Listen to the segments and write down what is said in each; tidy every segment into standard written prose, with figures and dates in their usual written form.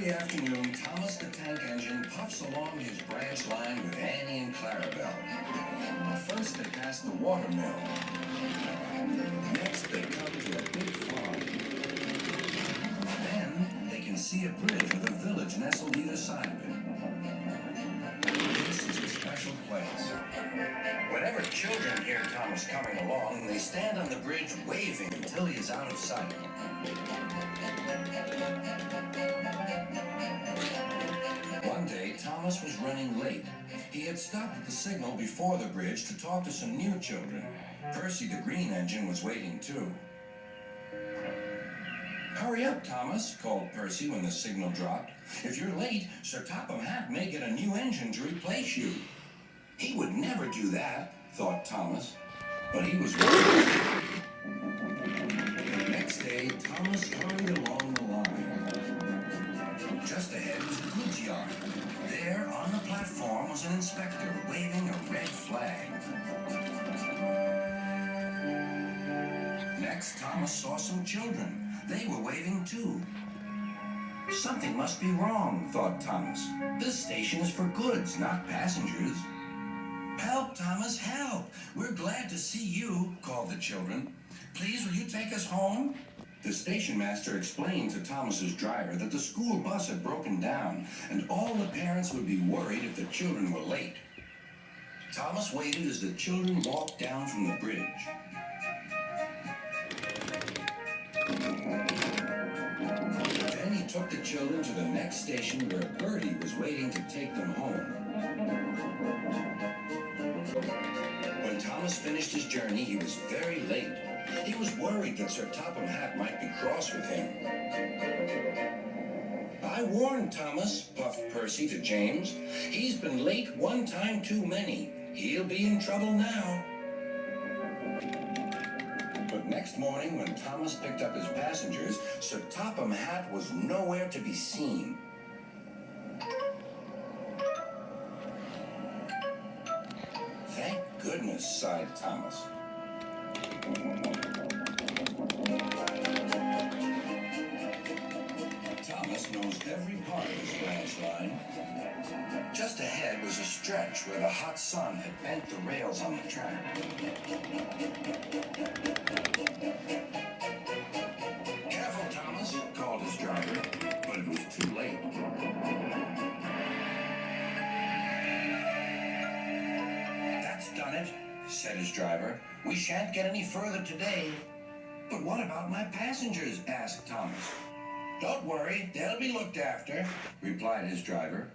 Sunday afternoon, Thomas the Tank Engine puffs along his branch line with Annie and Clarabelle. First, they pass the water mill. Next, they come to a big farm. Then, they can see a bridge with a village nestled either side of it. This is a special place. Whenever children hear Thomas coming along, they stand on the bridge waving until he is out of sight. One day, Thomas was running late. He had stopped at the signal before the bridge to talk to some new children. Percy the green engine was waiting too. "Hurry up, Thomas," called Percy when the signal dropped. "If you're late, Sir Topham Hatt may get a new engine to replace you." He would never do that, thought Thomas, but he was right. The next day, Thomas hurried along the line. Just ahead was the goods yard. There, on the platform, was an inspector waving a red flag. Next, Thomas saw some children. They were waving too. Something must be wrong, thought Thomas. This station is for goods, not passengers. "Help, Thomas, help! We're glad to see you," called the children. "Please, will you take us home?" The station master explained to Thomas's driver that the school bus had broken down, and all the parents would be worried if the children were late. Thomas waited as the children walked down from the bridge. Then he took the children to the next station where Bertie was waiting to take them home. When Thomas finished his journey, he was very late. He was worried that Sir Topham Hatt might be cross with him. "I warned Thomas," puffed Percy to James. "He's been late one time too many. He'll be in trouble now." But next morning, when Thomas picked up his passengers, Sir Topham Hatt was nowhere to be seen. "Thank goodness," sighed Thomas. Thomas knows every part of his branch line. Just ahead was a stretch where the hot sun had bent the rails on the track. "Careful, Thomas," called his driver, but it was too late. "That's done it," said his driver. "We shan't get any further today." "But what about my passengers?" asked Thomas. "Don't worry, they'll be looked after," replied his driver.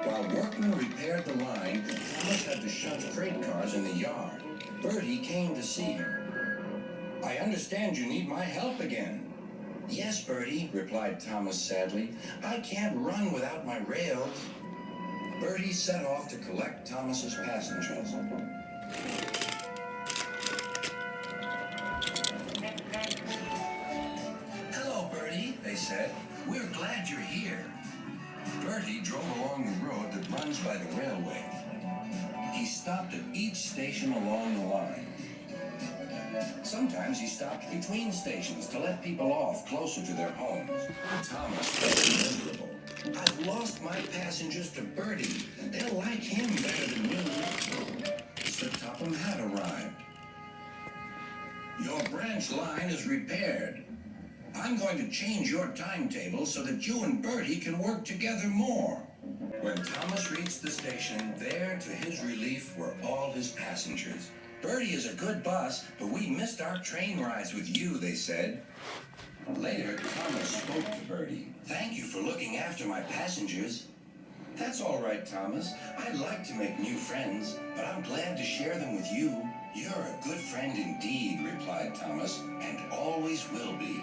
While workmen repaired the line, Thomas had to shut freight cars in the yard. Bertie came to see him. "I understand you need my help again." "Yes, Bertie," replied Thomas sadly. "I can't run without my rails." Bertie set off to collect Thomas's passengers. "Hello, Bertie," they said. "We're glad you're here." Bertie drove along the road that runs by the railway. He stopped at each station along the line. Sometimes he stopped between stations to let people off closer to their homes. Thomas felt miserable. "I've lost my passengers to Bertie. They'll like him better than me." Sir Topham Hatt arrived. "Your branch line is repaired. I'm going to change your timetable so that you and Bertie can work together more." When Thomas reached the station, there, to his relief, were all his passengers. "Bertie is a good bus, but we missed our train rides with you," they said. Later, Thomas spoke to Bertie. "Thank you for looking after my passengers." "That's all right, Thomas. I'd like to make new friends, but I'm glad to share them with you." "You're a good friend indeed," replied Thomas, "and always will be."